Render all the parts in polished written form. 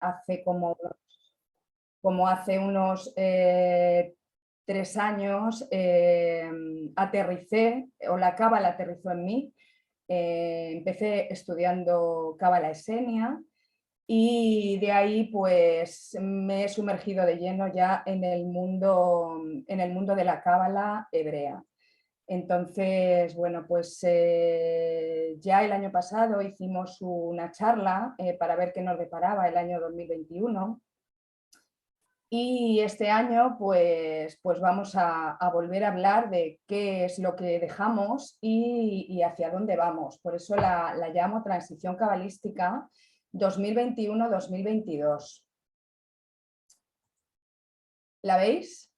hace como hace unos 3 años aterricé, o la cábala aterrizó en mí. Empecé estudiando cábala esenia y de ahí pues me he sumergido de lleno ya en el mundo de la cábala hebrea. Entonces, bueno, pues ya el año pasado hicimos una charla para ver qué nos deparaba el año 2021. Y este año pues vamos a volver a hablar de qué es lo que dejamos y hacia dónde vamos. Por eso la llamo Transición Cabalística 2021-2022. ¿La veis?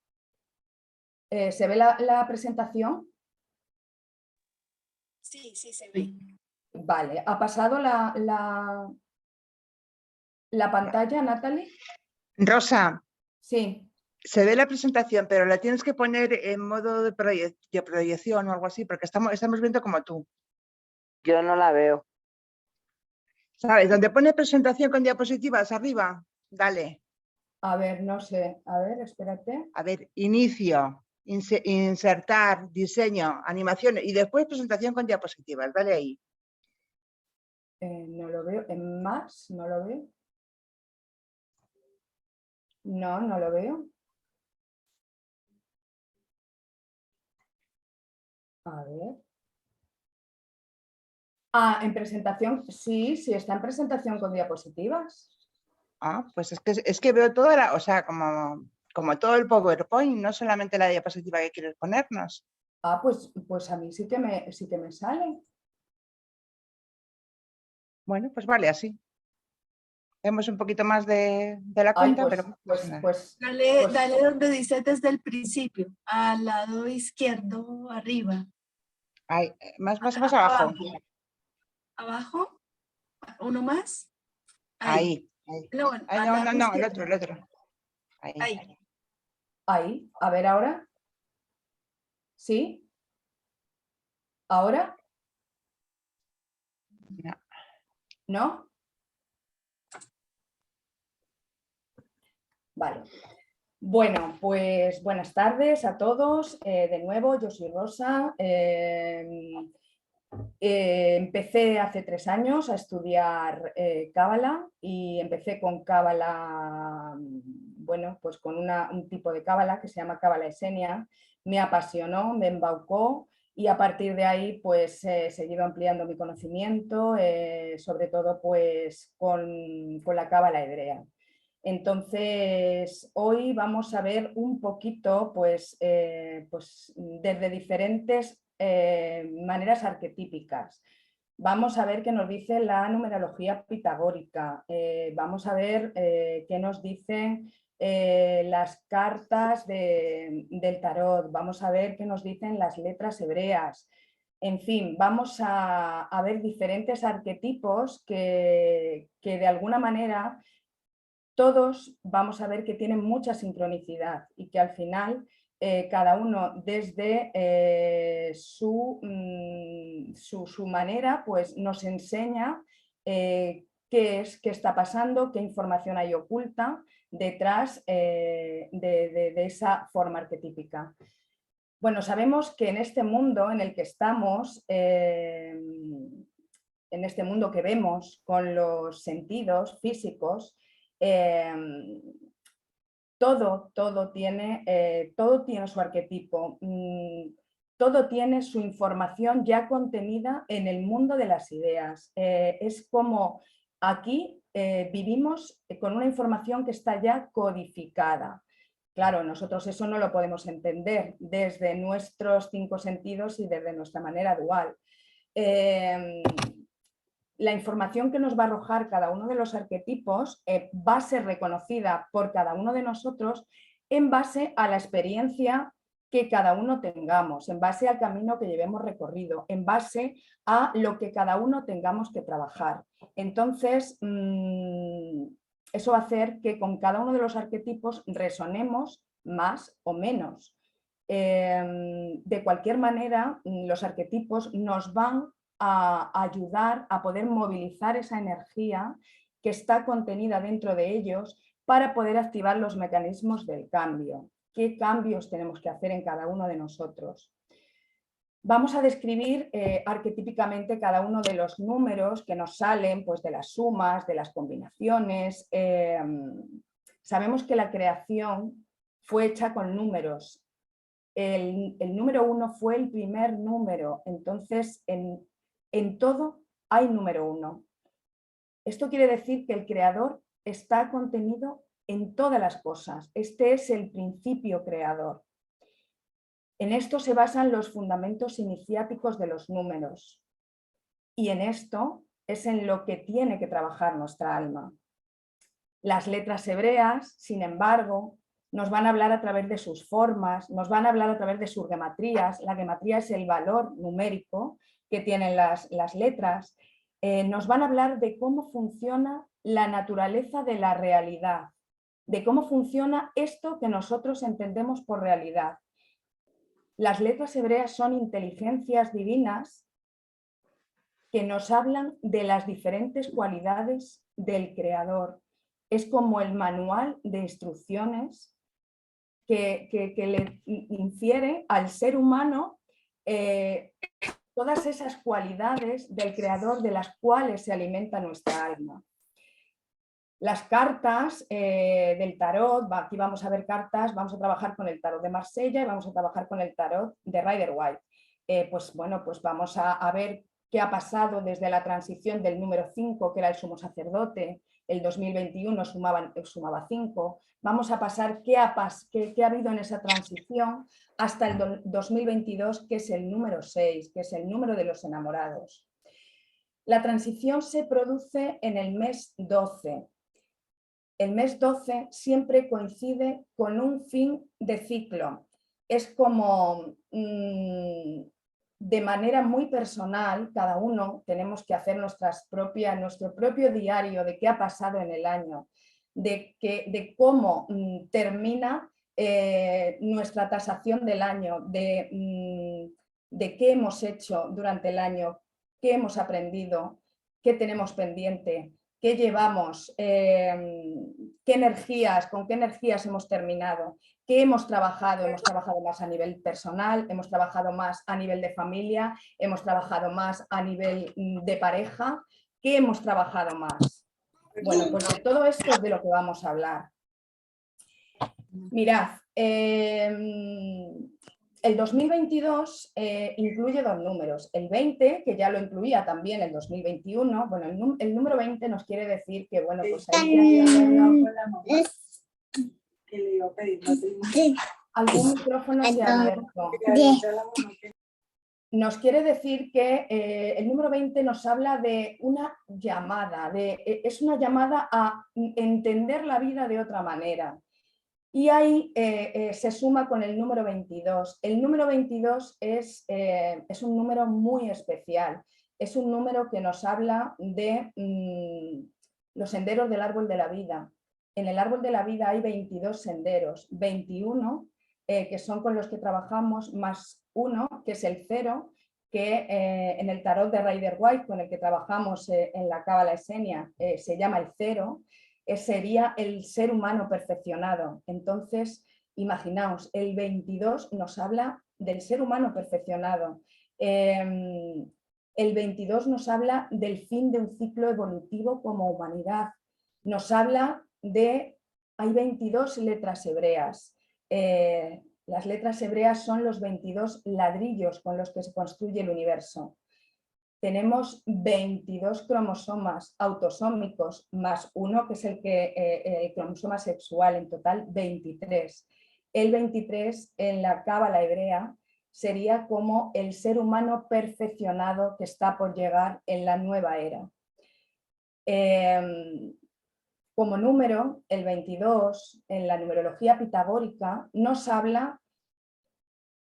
¿Se ve la presentación? Sí, sí se ve. Vale, ¿ha pasado la pantalla, Natalie? Rosa, Sí. se ve la presentación, pero la tienes que poner en modo de proyección o algo así, porque estamos viendo como tú. Yo no la veo. ¿Sabes? Donde pone presentación con diapositivas arriba, dale. A ver, no sé. A ver, espérate. A ver, inicio, insertar, diseño, animación y después presentación con diapositivas. Dale ahí. No lo veo. En más, no lo veo. No, no lo veo. A ver. Ah, en presentación, sí, sí, está en presentación con diapositivas. Ah, pues es que veo toda la, o sea, como todo el PowerPoint, no solamente la diapositiva que quieres ponernos. Ah, pues a mí sí que me sale. Bueno, pues vale, así. Vemos un poquito más de la Ay, cuenta, pero no pasa nada. Dale donde dice desde el principio, al lado izquierdo, arriba. Ahí, más abajo. Abajo, uno más. Ahí. No, Ay, al lado no, izquierdo. el otro. Ahí. Ahí, a ver ahora. ¿Sí? ¿Ahora? No. ¿No? Vale. Bueno, pues buenas tardes a todos. De nuevo, yo soy Rosa. Empecé hace 3 años a estudiar cábala y empecé con cábala, bueno, pues con un tipo de cábala que se llama cábala esenia. Me apasionó, me embaucó y a partir de ahí pues he seguido ampliando mi conocimiento, sobre todo pues con la cábala hebrea. Entonces, hoy vamos a ver un poquito, pues desde diferentes maneras arquetípicas. Vamos a ver qué nos dice la numerología pitagórica, vamos a ver qué nos dicen las cartas del tarot, vamos a ver qué nos dicen las letras hebreas. En fin, vamos a ver diferentes arquetipos que de alguna manera todos vamos a ver que tienen mucha sincronicidad y que al final cada uno desde su manera pues nos enseña qué está pasando, qué información hay oculta detrás de esa forma arquetípica. Bueno, sabemos que en este mundo en el que estamos, en este mundo que vemos con los sentidos físicos, todo tiene su arquetipo, todo tiene su información ya contenida en el mundo de las ideas. Es como aquí vivimos con una información que está ya codificada. Claro, nosotros eso no lo podemos entender desde nuestros 5 sentidos y desde nuestra manera dual. La información que nos va a arrojar cada uno de los arquetipos va a ser reconocida por cada uno de nosotros en base a la experiencia que cada uno tengamos, en base al camino que llevemos recorrido, en base a lo que cada uno tengamos que trabajar. Entonces, eso va a hacer que con cada uno de los arquetipos resonemos más o menos. De cualquier manera, los arquetipos nos van a ayudar a poder movilizar esa energía que está contenida dentro de ellos para poder activar los mecanismos del cambio. ¿Qué cambios tenemos que hacer en cada uno de nosotros? Vamos a describir arquetípicamente cada uno de los números que nos salen, pues, de las sumas, de las combinaciones. Sabemos que la creación fue hecha con números. El número 1 fue el primer número, entonces en todo hay número 1. Esto quiere decir que el creador está contenido en todas las cosas. Este es el principio creador. En esto se basan los fundamentos iniciáticos de los números. Y en esto es en lo que tiene que trabajar nuestra alma. Las letras hebreas, sin embargo, nos van a hablar a través de sus formas, nos van a hablar a través de sus gematrías. La gematría es el valor numérico que tienen las letras. Nos van a hablar de cómo funciona la naturaleza de la realidad, de cómo funciona esto que nosotros entendemos por realidad. Las letras hebreas son inteligencias divinas que nos hablan de las diferentes cualidades del creador. Es como el manual de instrucciones que le infiere al ser humano todas esas cualidades del creador de las cuales se alimenta nuestra alma. Las cartas del tarot, aquí vamos a ver cartas, vamos a trabajar con el tarot de Marsella y vamos a trabajar con el tarot de Rider-Waite. Pues vamos a ver qué ha pasado desde la transición del número 5, que era el sumo sacerdote, el 2021 sumaba 5. Vamos a pasar qué ha habido en esa transición hasta el 2022, que es el número 6, que es el número de los enamorados. La transición se produce en el mes 12. El mes 12 siempre coincide con un fin de ciclo. Es como de manera muy personal, cada uno tenemos que hacer nuestro propio diario de qué ha pasado en el año, de cómo termina nuestra tasación del año, de qué hemos hecho durante el año, qué hemos aprendido, qué tenemos pendiente, qué llevamos, con qué energías hemos terminado, qué hemos trabajado más a nivel personal, hemos trabajado más a nivel de familia, hemos trabajado más a nivel de pareja, qué hemos trabajado más. Bueno, pues de todo esto es de lo que vamos a hablar. Mirad, el 2022 incluye dos números. El 20, que ya lo incluía también el 2021. Bueno, el número 20 nos quiere decir que, bueno, pues ahí que le iba a pedir algún micrófono se ha abierto. Nos quiere decir que el número 20 nos habla de una llamada, es una llamada a entender la vida de otra manera. Y ahí se suma con el número 22. El número 22 es un número muy especial. Es un número que nos habla de los senderos del árbol de la vida. En el árbol de la vida hay 22 senderos, 21 que son con los que trabajamos, más 1, que es el 0, que en el tarot de Rider-Waite, con el que trabajamos en la Cábala Esenia, se llama el 0. Sería el ser humano perfeccionado. Entonces, imaginaos, el 22 nos habla del ser humano perfeccionado. El 22 nos habla del fin de un ciclo evolutivo como humanidad. Nos habla de, hay 22 letras hebreas. Las letras hebreas son los 22 ladrillos con los que se construye el universo. Tenemos 22 cromosomas autosómicos más 1, que es el cromosoma sexual, en total 23. El 23 en la cábala hebrea sería como el ser humano perfeccionado que está por llegar en la nueva era. Como número, el 22 en la numerología pitagórica nos habla,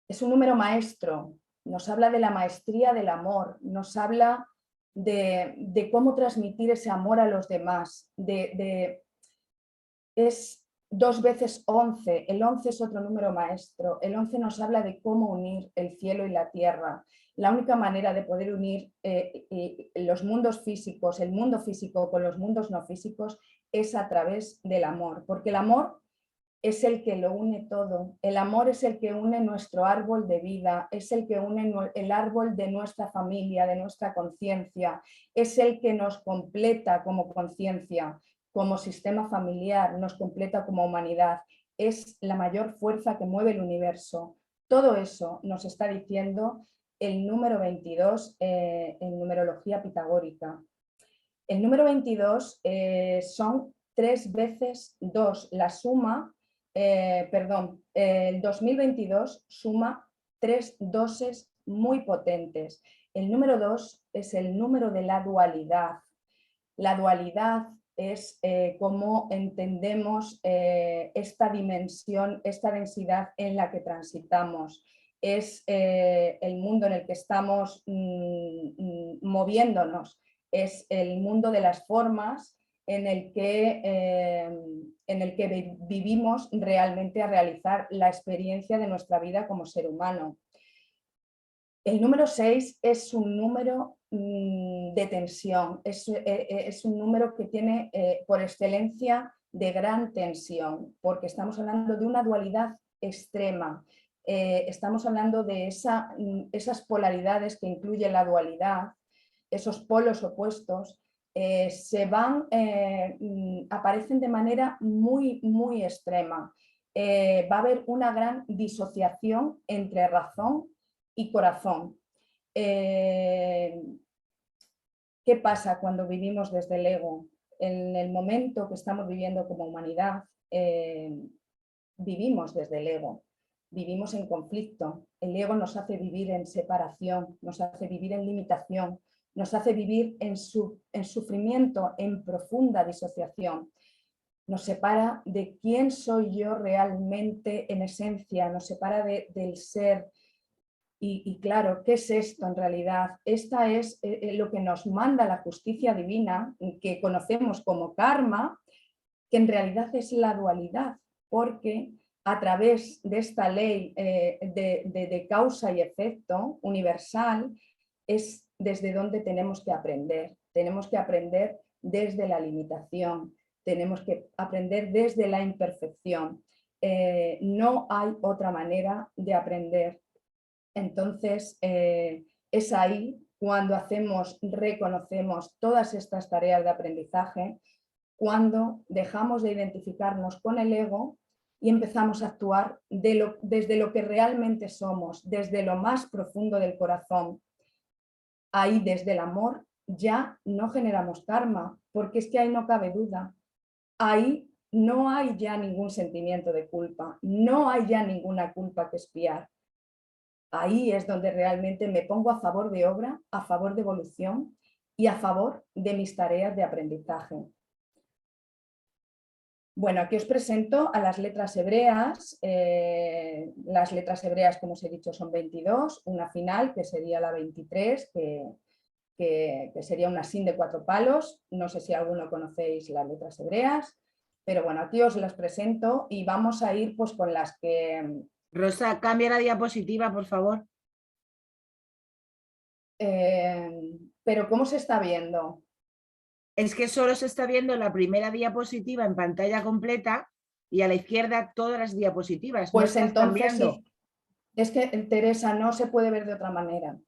es un número maestro, nos habla de la maestría del amor, nos habla de cómo transmitir ese amor a los demás. Es 2 veces 11, el 11 es otro número maestro, el 11 nos habla de cómo unir el cielo y la tierra. La única manera de poder unir los mundos físicos, el mundo físico con los mundos no físicos, es a través del amor, porque el amor es el que lo une todo, el amor es el que une nuestro árbol de vida, es el que une el árbol de nuestra familia, de nuestra conciencia, es el que nos completa como conciencia, como sistema familiar, nos completa como humanidad, es la mayor fuerza que mueve el universo. Todo eso nos está diciendo el número 22 en numerología pitagórica. El número 22 son 3 veces 2, la suma, el 2022 suma 3 doses muy potentes. El número 2 es el número de la dualidad. La dualidad es cómo entendemos esta dimensión, esta densidad en la que transitamos. Es el mundo en el que estamos moviéndonos, es el mundo de las formas en el que vivimos realmente a realizar la experiencia de nuestra vida como ser humano. El número 6 es un número de tensión, es un número que tiene por excelencia de gran tensión, porque estamos hablando de una dualidad extrema, estamos hablando de esas polaridades que incluye la dualidad, esos polos opuestos, aparecen de manera muy extrema. Va a haber una gran disociación entre razón y corazón. ¿Qué pasa cuando vivimos desde el ego? En el momento que estamos viviendo como humanidad, vivimos desde el ego, vivimos en conflicto. El ego nos hace vivir en separación, nos hace vivir en limitación, nos hace vivir en sufrimiento, en profunda disociación. Nos separa de quién soy yo realmente en esencia, nos separa del ser. Y claro, ¿qué es esto en realidad? Esta es lo que nos manda la justicia divina, que conocemos como karma, que en realidad es la dualidad, porque a través de esta ley de causa y efecto universal es desde donde tenemos que aprender. Tenemos que aprender desde la limitación, tenemos que aprender desde la imperfección. No hay otra manera de aprender. Entonces, es ahí cuando reconocemos todas estas tareas de aprendizaje, cuando dejamos de identificarnos con el ego y empezamos a actuar desde lo que realmente somos, desde lo más profundo del corazón. Ahí, desde el amor, ya no generamos karma, porque es que ahí no cabe duda. Ahí no hay ya ningún sentimiento de culpa, no hay ya ninguna culpa que expiar. Ahí es donde realmente me pongo a favor de obra, a favor de evolución y a favor de mis tareas de aprendizaje. Bueno, aquí os presento a las letras hebreas. Las letras hebreas, como os he dicho, son 22, una final que sería la 23, que sería una sin de 4 palos. No sé si alguno conocéis las letras hebreas, pero bueno, aquí os las presento y vamos a ir pues con las que... Rosa, cambia la diapositiva, por favor. Pero ¿cómo se está viendo? Es que solo se está viendo la primera diapositiva en pantalla completa y a la izquierda todas las diapositivas. Pues no entonces sí. Es que, Teresa, no se puede ver de otra manera.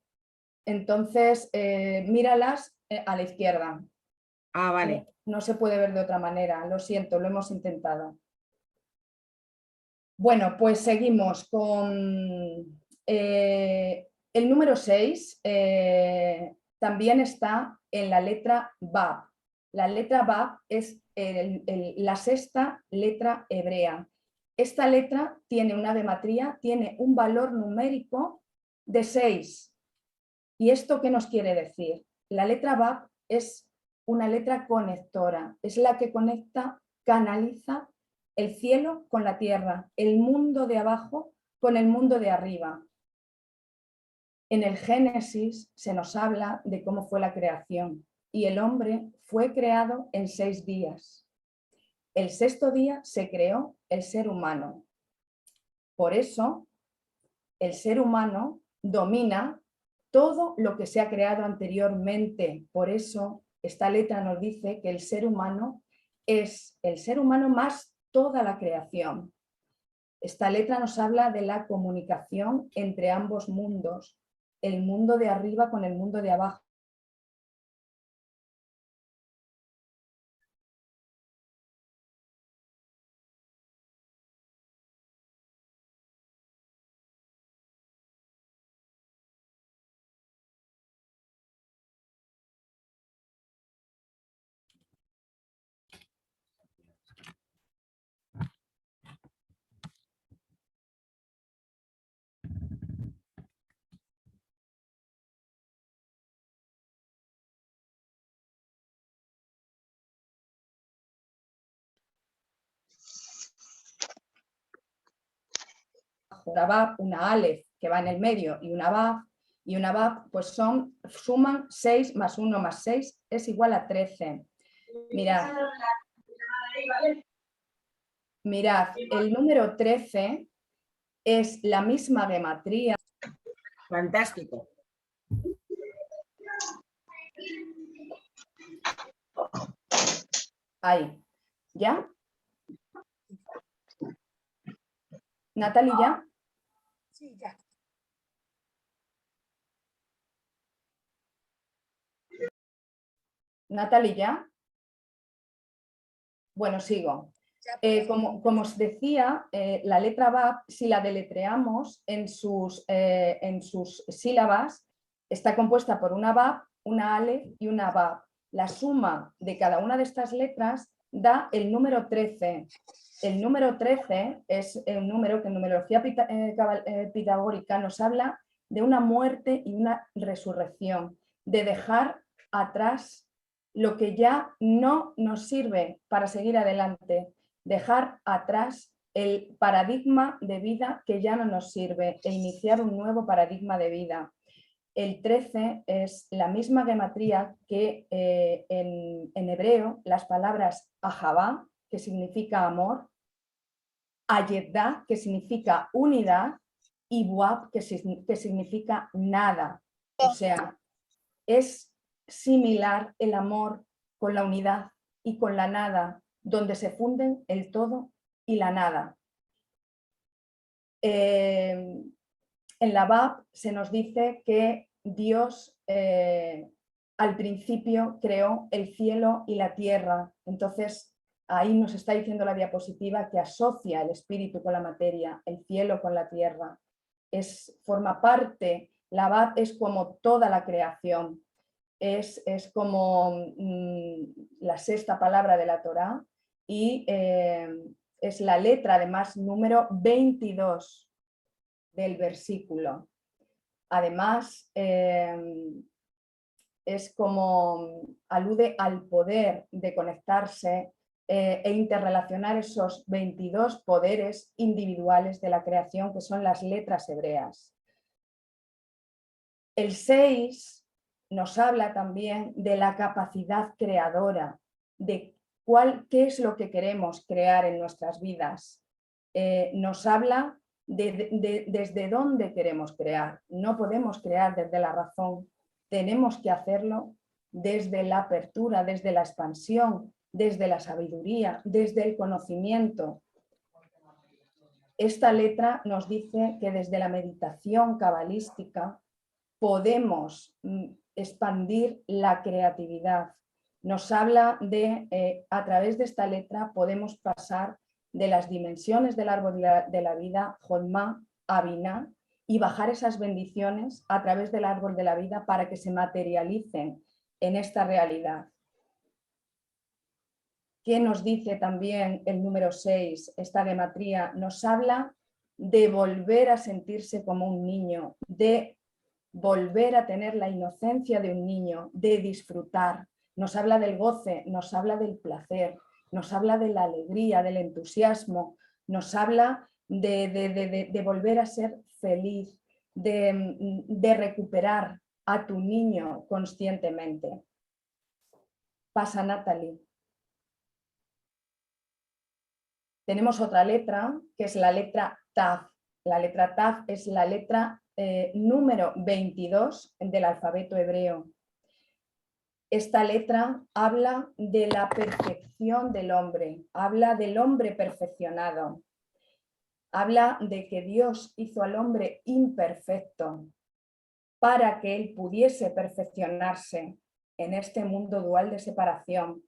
Entonces, míralas a la izquierda. Ah, vale. No se puede ver de otra manera, lo siento, lo hemos intentado. Bueno, pues seguimos con el número 6, también está en la letra Bab. La letra Bab es la sexta letra hebrea. Esta letra tiene una gematría, tiene un valor numérico de 6. ¿Y esto qué nos quiere decir? La letra Bab es una letra conectora, es la que conecta, canaliza el cielo con la tierra, el mundo de abajo con el mundo de arriba. En el Génesis se nos habla de cómo fue la creación y el hombre fue creado en 6 días. El sexto día se creó el ser humano. Por eso, el ser humano domina todo lo que se ha creado anteriormente. Por eso, esta letra nos dice que el ser humano es el ser humano más toda la creación. Esta letra nos habla de la comunicación entre ambos mundos, el mundo de arriba con el mundo de abajo. Una Bab, una Aleph que va en el medio y una Bab, pues suman 6 más 1 más 6 es igual a 13. Mirad, el número 13 es la misma gematría. Fantástico. Ahí, ¿ya? Natalie, ¿ya? Sí, ya. Natalie, ¿ya? Bueno, sigo. Como os decía, la letra Bab, si la deletreamos en sus sílabas, está compuesta por una Bab, una Aleph y una Bab. La suma de cada una de estas letras da el número 13. El número 13 es un número que en numerología pitagórica nos habla de una muerte y una resurrección, de dejar atrás lo que ya no nos sirve para seguir adelante, dejar atrás el paradigma de vida que ya no nos sirve e iniciar un nuevo paradigma de vida. El 13 es la misma gematría que en hebreo las palabras ahavá, que significa amor, ayedah, que significa unidad, y buab, que significa nada. O sea, es similar el amor con la unidad y con la nada, donde se funden el todo y la nada. En la Bab se nos dice que Dios al principio creó el cielo y la tierra. Entonces ahí nos está diciendo la diapositiva que asocia el espíritu con la materia, el cielo con la tierra. Forma parte, la Bab es como toda la creación. Es como la sexta palabra de la Torá y es la letra además número 22 del versículo. Además es como alude al poder de conectarse e interrelacionar esos 22 poderes individuales de la creación que son las letras hebreas. El 6 nos habla también de la capacidad creadora, de qué es lo que queremos crear en nuestras vidas. Nos habla desde dónde queremos crear. No podemos crear desde la razón, tenemos que hacerlo desde la apertura, desde la expansión, desde la sabiduría, desde el conocimiento. Esta letra nos dice que desde la meditación cabalística podemos expandir la creatividad. Nos habla de, a través de esta letra podemos pasar de las dimensiones del árbol de la vida, Jodma, a Binah, y bajar esas bendiciones a través del árbol de la vida para que se materialicen en esta realidad. ¿Qué nos dice también el número 6? Esta gematría nos habla de volver a sentirse como un niño, de volver a tener la inocencia de un niño, de disfrutar. Nos habla del goce, nos habla del placer, nos habla de la alegría, del entusiasmo, nos habla de volver a ser feliz, de recuperar a tu niño conscientemente. Pasa, Natalie. Tenemos otra letra, que es la letra Taf. La letra Taf es la letra número 22 del alfabeto hebreo. Esta letra habla de la perfección del hombre, habla del hombre perfeccionado, habla de que Dios hizo al hombre imperfecto para que él pudiese perfeccionarse en este mundo dual de separación.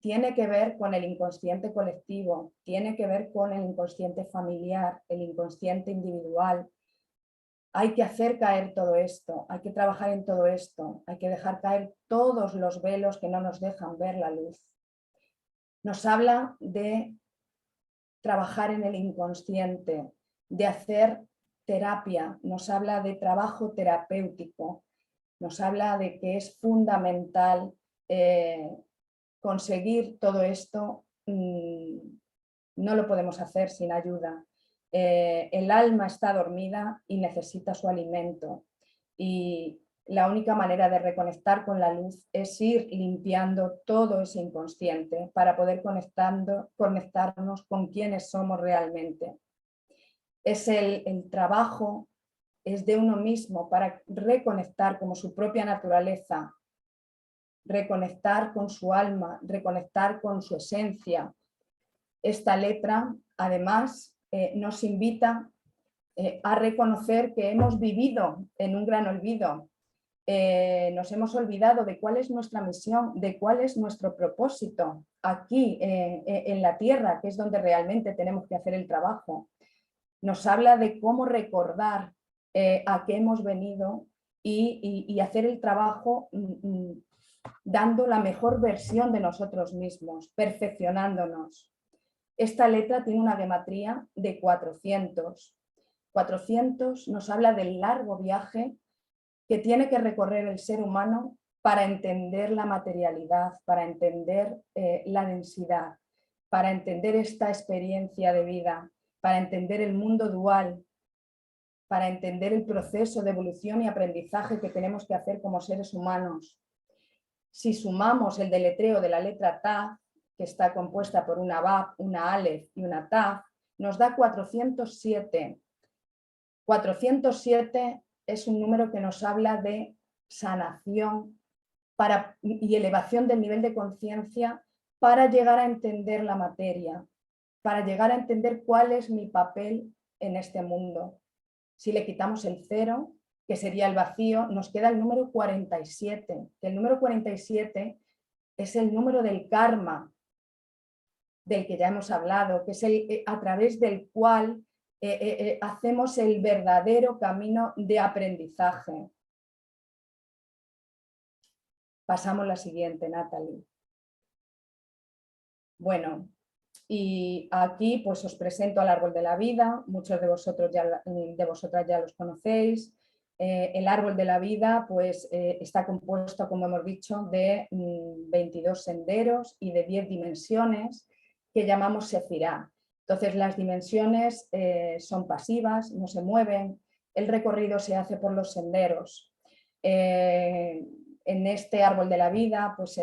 Tiene que ver con el inconsciente colectivo, tiene que ver con el inconsciente familiar, el inconsciente individual. Hay que hacer caer todo esto, hay que trabajar en todo esto, hay que dejar caer todos los velos que no nos dejan ver la luz. Nos habla de trabajar en el inconsciente, de hacer terapia, nos habla de trabajo terapéutico, nos habla de que es fundamental conseguir todo esto, no lo podemos hacer sin ayuda. El alma está dormida y necesita su alimento. Y la única manera de reconectar con la luz es ir limpiando todo ese inconsciente para poder conectarnos con quienes somos realmente. Es el trabajo, es de uno mismo para reconectar como su propia naturaleza, reconectar con su alma, reconectar con su esencia. Esta letra, además, nos invita a reconocer que hemos vivido en un gran olvido. Nos hemos olvidado de cuál es nuestra misión, de cuál es nuestro propósito aquí en la tierra, que es donde realmente tenemos que hacer el trabajo. Nos habla de cómo recordar a qué hemos venido y hacer el trabajo dando la mejor versión de nosotros mismos, perfeccionándonos. Esta letra tiene una gematría de 400. 400 nos habla del largo viaje que tiene que recorrer el ser humano para entender la materialidad, para entender la densidad, para entender esta experiencia de vida, para entender el mundo dual, para entender el proceso de evolución y aprendizaje que tenemos que hacer como seres humanos. Si sumamos el deletreo de la letra Ta, que está compuesta por una Bab, una Alef y una Ta, nos da 407. 407 es un número que nos habla de sanación y elevación del nivel de conciencia para llegar a entender la materia, para llegar a entender cuál es mi papel en este mundo. Si le quitamos el 0, que sería el vacío, nos queda el número 47. El número 47 es el número del karma, del que ya hemos hablado, que es a través del cual hacemos el verdadero camino de aprendizaje. Pasamos a la siguiente, Natalie. Bueno, y aquí pues os presento al árbol de la vida, muchos de vosotras ya los conocéis. El árbol de la vida pues está compuesto, como hemos dicho, de 22 senderos y de 10 dimensiones que llamamos Sefirá. Entonces las dimensiones son pasivas, no se mueven, el recorrido se hace por los senderos. En este árbol de la vida pues,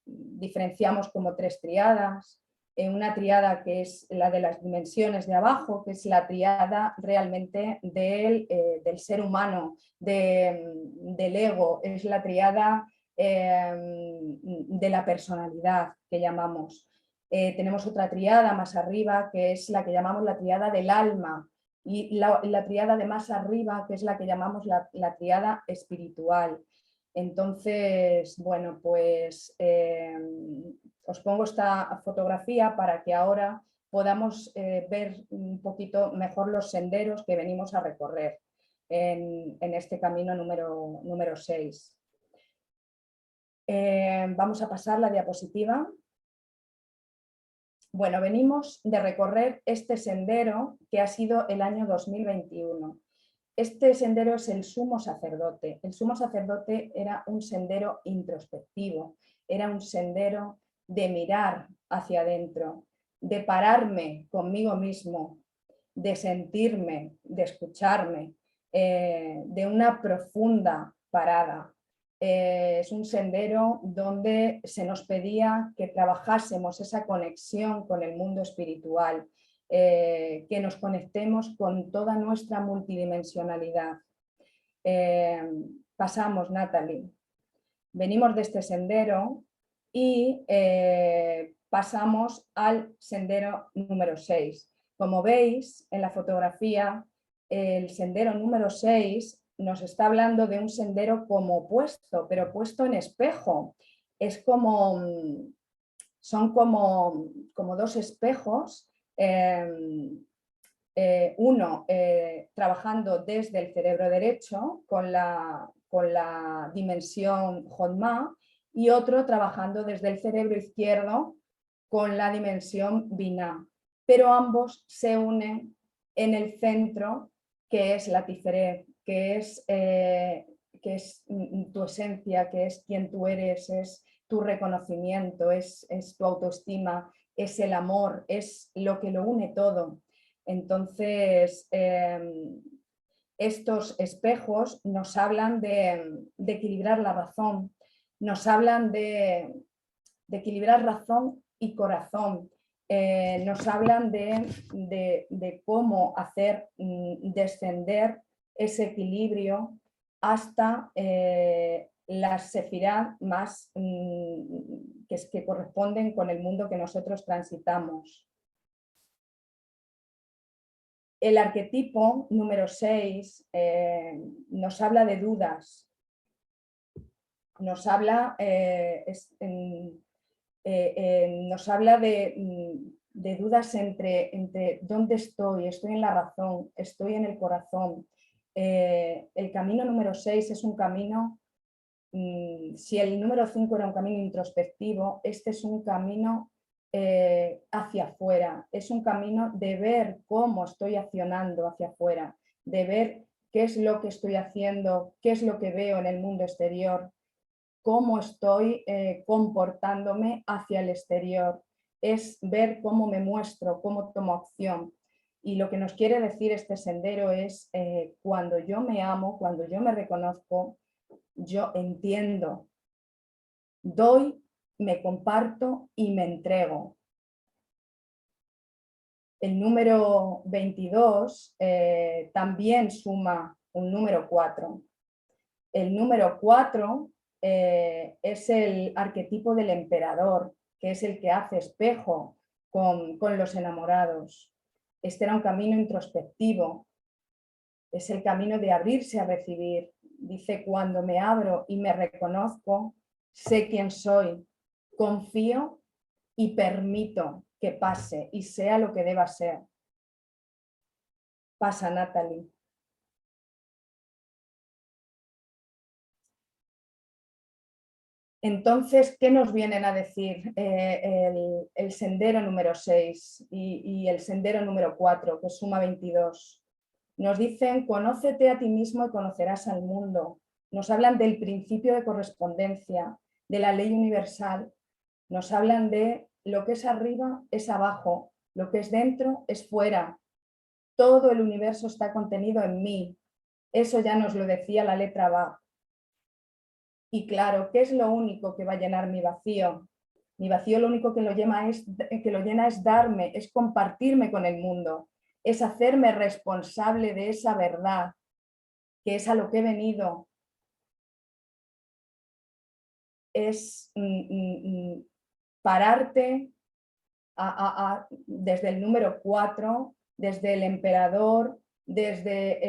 diferenciamos como 3 triadas. Una triada que es la de las dimensiones de abajo, que es la triada realmente del ser humano, del ego, es la triada de la personalidad que llamamos. Tenemos otra triada más arriba que es la que llamamos la triada del alma y la triada de más arriba que es la que llamamos la triada espiritual. Entonces, bueno, pues os pongo esta fotografía para que ahora podamos ver un poquito mejor los senderos que venimos a recorrer en este camino número 6. Vamos a pasar la diapositiva. Bueno, venimos de recorrer este sendero que ha sido el año 2021. Este sendero es el sumo sacerdote. El sumo sacerdote era un sendero introspectivo, era un sendero de mirar hacia adentro, de pararme conmigo mismo, de sentirme, de escucharme, de una profunda parada. Es un sendero donde se nos pedía que trabajásemos esa conexión con el mundo espiritual, que nos conectemos con toda nuestra multidimensionalidad. Pasamos, Natalie. Venimos de este sendero y pasamos al sendero número 6. Como veis en la fotografía, el sendero número 6 nos está hablando de un sendero como puesto, pero puesto en espejo. Es como, son como dos espejos, uno trabajando desde el cerebro derecho con la dimensión Honma y otro trabajando desde el cerebro izquierdo con la dimensión Binah, pero ambos se unen en el centro, que es la Tiferet, que es tu esencia, que es quien tú eres, es tu reconocimiento, es tu autoestima, es el amor, es lo que lo une todo. Entonces, estos espejos nos hablan de equilibrar la razón, nos hablan de equilibrar razón y corazón, nos hablan de cómo hacer descender ese equilibrio hasta las sefirá más que corresponden con el mundo que nosotros transitamos. El arquetipo número 6 nos habla de dudas, nos habla, nos habla de dudas entre dónde estoy en la razón, estoy en el corazón. El camino número 6 es un camino, si el número 5 era un camino introspectivo, este es un camino hacia afuera, es un camino de ver cómo estoy accionando hacia afuera, de ver qué es lo que estoy haciendo, qué es lo que veo en el mundo exterior, cómo estoy comportándome hacia el exterior, es ver cómo me muestro, cómo tomo acción. Y lo que nos quiere decir este sendero es cuando yo me amo, cuando yo me reconozco, yo entiendo, doy, me comparto y me entrego. El número 22 también suma un número 4. El número 4 es el arquetipo del emperador, que es el que hace espejo con los enamorados. Este era un camino introspectivo, es el camino de abrirse a recibir. Dice, cuando me abro y me reconozco, sé quién soy, confío y permito que pase y sea lo que deba ser. Pasa, Natalie. Entonces, ¿qué nos vienen a decir el sendero número 6 y el sendero número 4, que suma 22? Nos dicen, conócete a ti mismo y conocerás al mundo. Nos hablan del principio de correspondencia, de la ley universal. Nos hablan de lo que es arriba es abajo, lo que es dentro es fuera. Todo el universo está contenido en mí. Eso ya nos lo decía la letra Ba. Y claro, ¿qué es lo único que va a llenar mi vacío? Mi vacío lo único que lo llena es darme, es compartirme con el mundo, es hacerme responsable de esa verdad, que es a lo que he venido. Es pararte desde el número 4, desde el emperador, desde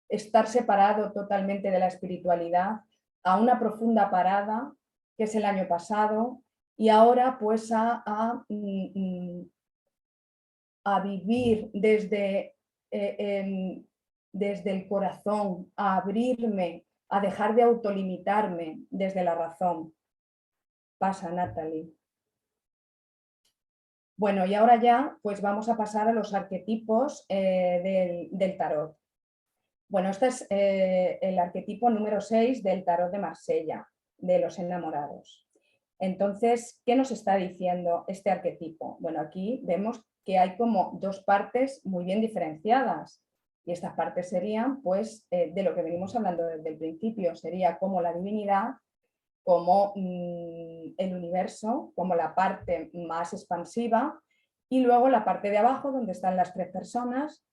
estar separado totalmente de la espiritualidad, a una profunda parada, que es el año pasado, y ahora pues a vivir desde el corazón, a abrirme, a dejar de autolimitarme desde la razón. Pasa, Natalie. Bueno, y ahora ya pues vamos a pasar a los arquetipos del tarot. Bueno, este es el arquetipo número 6 del tarot de Marsella, de los enamorados. Entonces, ¿qué nos está diciendo este arquetipo? Bueno, aquí vemos que hay como dos partes muy bien diferenciadas. Y estas partes serían, pues, de lo que venimos hablando desde el principio, sería como la divinidad, como el universo, como la parte más expansiva, y luego la parte de abajo, donde están las tres personas,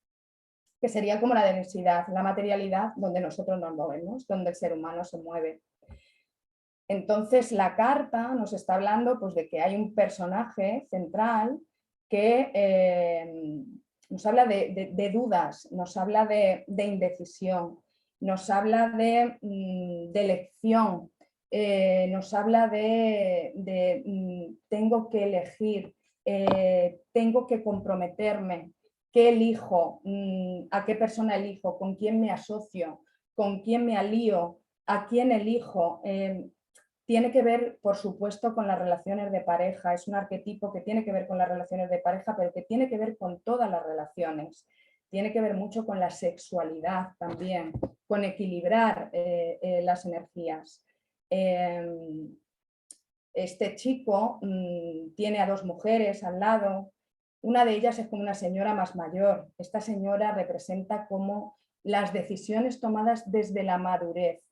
que sería como la densidad, la materialidad, donde nosotros nos movemos, donde el ser humano se mueve. Entonces la carta nos está hablando, pues, de que hay un personaje central que nos habla de dudas, nos habla de indecisión, nos habla de elección, nos habla de tengo que elegir, tengo que comprometerme, ¿qué elijo? ¿A qué persona elijo? ¿Con quién me asocio? ¿Con quién me alío? ¿A quién elijo? Tiene que ver, por supuesto, con las relaciones de pareja. Es un arquetipo que tiene que ver con las relaciones de pareja, pero que tiene que ver con todas las relaciones. Tiene que ver mucho con la sexualidad también, con equilibrar las energías. Este chico tiene a dos mujeres al lado. Una de ellas es como una señora más mayor. Esta señora representa como las decisiones tomadas desde la madurez.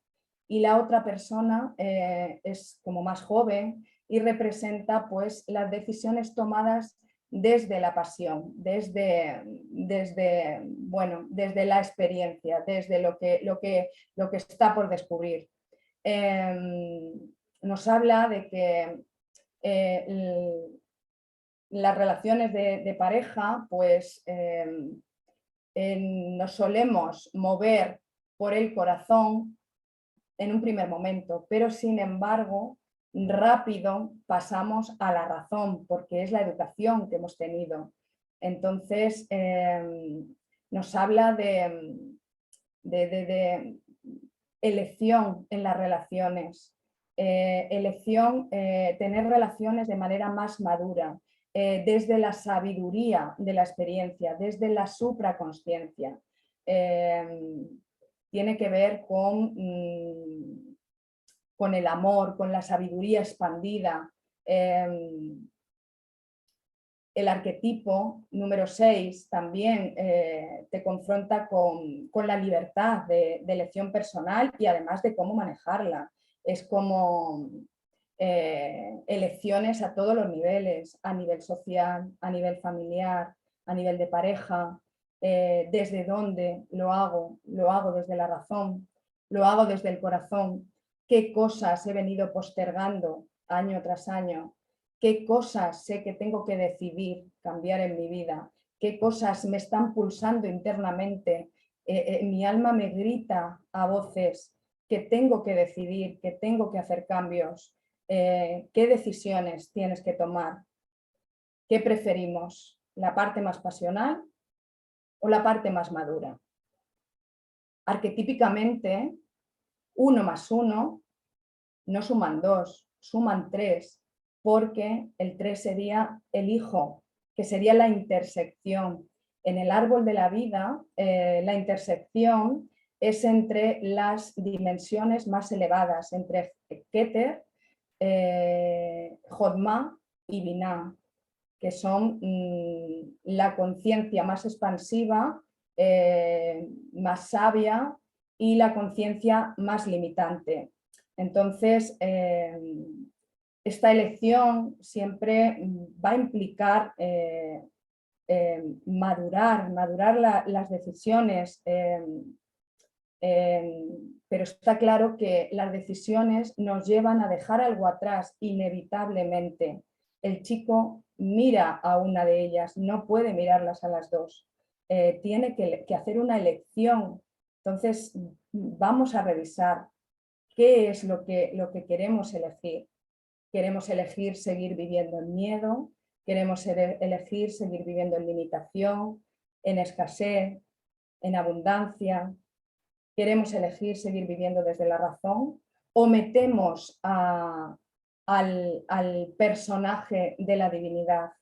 Y la otra persona es como más joven y representa, pues, las decisiones tomadas desde la pasión, desde la experiencia, desde lo que está por descubrir. Nos habla de que las relaciones de pareja, pues, nos solemos mover por el corazón en un primer momento, pero sin embargo rápido pasamos a la razón porque es la educación que hemos tenido. Entonces nos habla de elección en las relaciones, elección, tener relaciones de manera más madura, desde la sabiduría de la experiencia, desde la supraconsciencia. Tiene que ver con el amor, con la sabiduría expandida. El arquetipo número 6 también te confronta con la libertad de elección personal y además de cómo manejarla. Es como elecciones a todos los niveles, a nivel social, a nivel familiar, a nivel de pareja. Desde dónde lo hago desde la razón, lo hago desde el corazón, qué cosas he venido postergando año tras año, qué cosas sé que tengo que decidir cambiar en mi vida, qué cosas me están pulsando internamente, mi alma me grita a voces que tengo que decidir, que tengo que hacer cambios, qué decisiones tienes que tomar, qué preferimos, la parte más pasional o la parte más madura. Arquetípicamente, 1 más 1 no suman 2, suman 3, porque el 3 sería el hijo, que sería la intersección. En el árbol de la vida, la intersección es entre las dimensiones más elevadas, entre Keter, Jodma y Binah, que son la conciencia más expansiva, más sabia y la conciencia más limitante. Entonces, esta elección siempre va a implicar madurar las decisiones, pero está claro que las decisiones nos llevan a dejar algo atrás inevitablemente. El chico mira a una de ellas, no puede mirarlas a las dos, tiene que hacer una elección. Entonces vamos a revisar qué es lo que queremos elegir. Queremos elegir seguir viviendo en miedo, queremos elegir seguir viviendo en limitación, en escasez, en abundancia. Queremos elegir seguir viviendo desde la razón o metemos al personaje de la divinidad,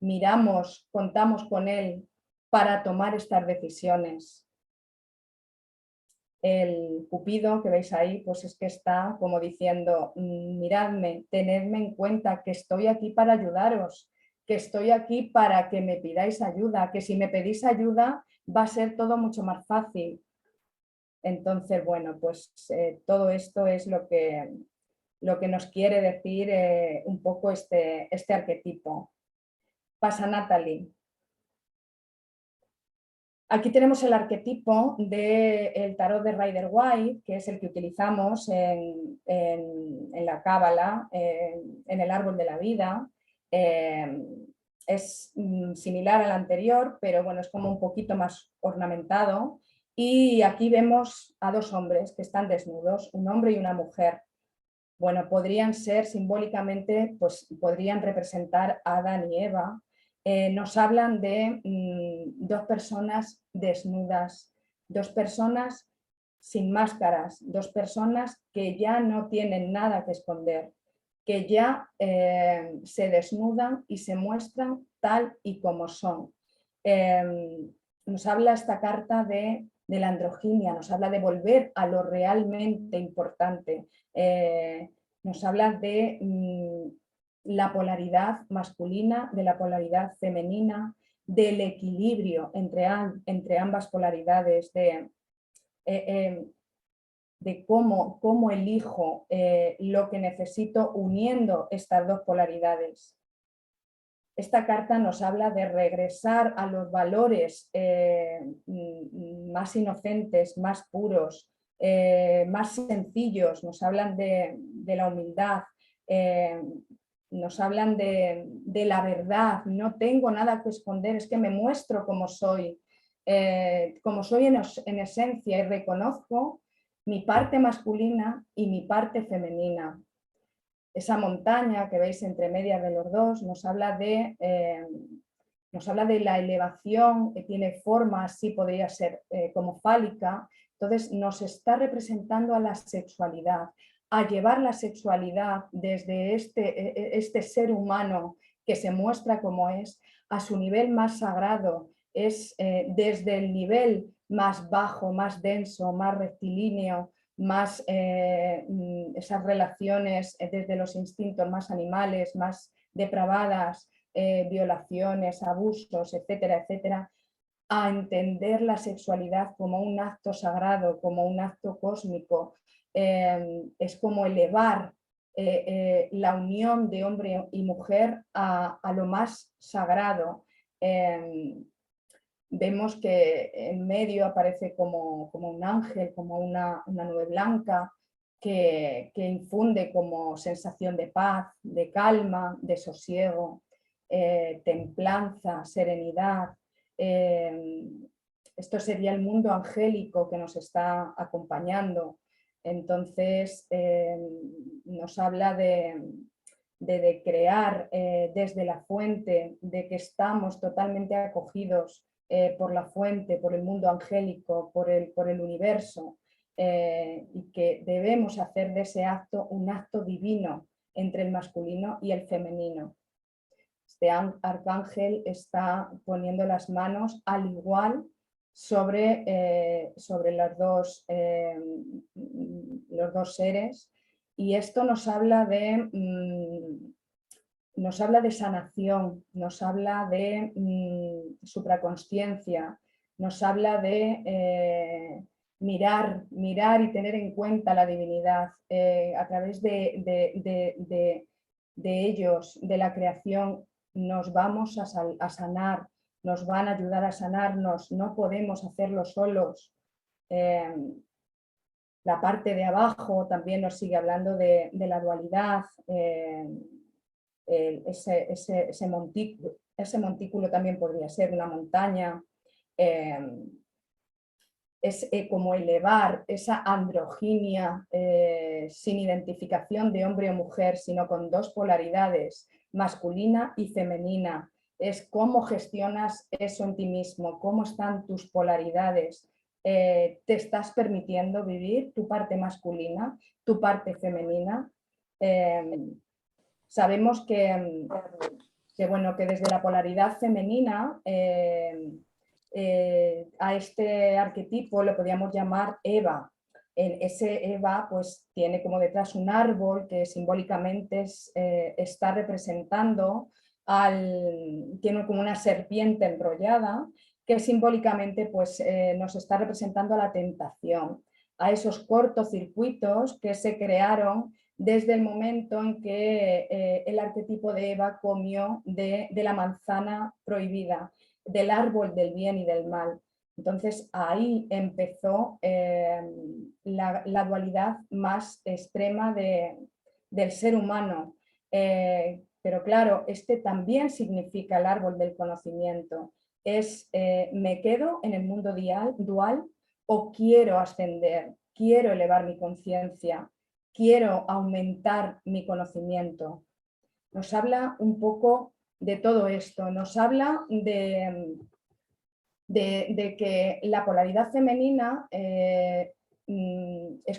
miramos, contamos con él para tomar estas decisiones. El Cupido que veis ahí, pues es que está como diciendo, miradme, tenedme en cuenta que estoy aquí para ayudaros, que estoy aquí para que me pidáis ayuda, que si me pedís ayuda va a ser todo mucho más fácil. Entonces, bueno, pues todo esto es lo que nos quiere decir un poco este arquetipo. Pasa Natalie. Aquí tenemos el arquetipo del tarot de Rider-Waite, que es el que utilizamos en la cábala, en el árbol de la vida. Es similar al anterior, pero bueno, es como un poquito más ornamentado. Y aquí vemos a dos hombres que están desnudos, un hombre y una mujer. Bueno, podrían ser simbólicamente, pues podrían representar a Adán y Eva. Nos hablan de dos personas desnudas, dos personas sin máscaras, dos personas que ya no tienen nada que esconder, que ya se desnudan y se muestran tal y como son. Nos habla esta carta de la androginia, nos habla de volver a lo realmente importante. Nos habla de la polaridad masculina, de la polaridad femenina, del equilibrio entre ambas polaridades, de cómo elijo lo que necesito uniendo estas dos polaridades. Esta carta nos habla de regresar a los valores más inocentes, más puros, más sencillos. Nos hablan de la humildad, nos hablan de la verdad. No tengo nada que esconder, es que me muestro como soy en esencia, y reconozco mi parte masculina y mi parte femenina. Esa montaña que veis entre medias de los dos nos habla de la elevación, que tiene forma, así podría ser como fálica. Entonces nos está representando a la sexualidad, a llevar la sexualidad desde este ser humano que se muestra como es, a su nivel más sagrado, es desde el nivel más bajo, más denso, más rectilíneo, más esas relaciones desde los instintos más animales, más depravadas, violaciones, abusos, etcétera, etcétera, a entender la sexualidad como un acto sagrado, como un acto cósmico. Es como elevar la unión de hombre y mujer a lo más sagrado. Vemos que en medio aparece como un ángel, como una nube blanca que infunde como sensación de paz, de calma, de sosiego, templanza, serenidad. Esto sería el mundo angélico que nos está acompañando. Entonces nos habla de crear desde la fuente, de que estamos totalmente acogidos por la fuente, por el mundo angélico, por el universo, y que debemos hacer de ese acto un acto divino entre el masculino y el femenino. Este arcángel está poniendo las manos al igual sobre los dos seres, y esto nos habla de sanación, nos habla de supraconsciencia, nos habla de mirar y tener en cuenta la divinidad a través de ellos, de la creación. Nos vamos a sanar, nos van a ayudar a sanarnos, no podemos hacerlo solos. La parte de abajo también nos sigue hablando de la dualidad. Ese montículo también podría ser una montaña. Es como elevar esa androginia sin identificación de hombre o mujer, sino con dos polaridades, masculina y femenina. Es cómo gestionas eso en ti mismo, cómo están tus polaridades. ¿Te estás permitiendo vivir tu parte masculina, tu parte femenina? Sabemos que desde la polaridad femenina a este arquetipo lo podríamos llamar Eva. Ese Eva pues tiene como detrás un árbol que simbólicamente está representando tiene como una serpiente enrollada, que simbólicamente pues, nos está representando a la tentación, a esos cortocircuitos que se crearon desde el momento en que el arquetipo de Eva comió de la manzana prohibida, del árbol del bien y del mal. Entonces ahí empezó la dualidad más extrema del ser humano. Pero claro, este también significa el árbol del conocimiento. Es me quedo en el mundo dual o quiero ascender, quiero elevar mi conciencia, quiero aumentar mi conocimiento. Nos habla un poco de todo esto, nos habla de que la polaridad femenina es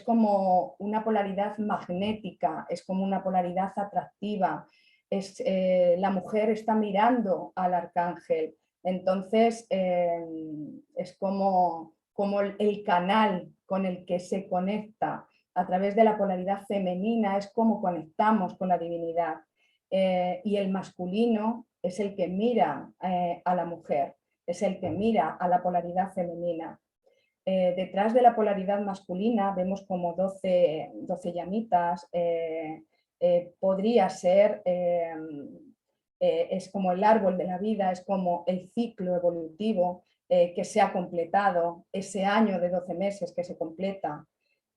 como una polaridad magnética, es como una polaridad atractiva, la mujer está mirando al arcángel, entonces es como el canal con el que se conecta a través de la polaridad femenina, es como conectamos con la divinidad, y el masculino es el que mira a la mujer, es el que mira a la polaridad femenina. Detrás de la polaridad masculina vemos como 12 llamitas, podría ser, es como el árbol de la vida, es como el ciclo evolutivo que se ha completado, ese año de 12 meses que se completa,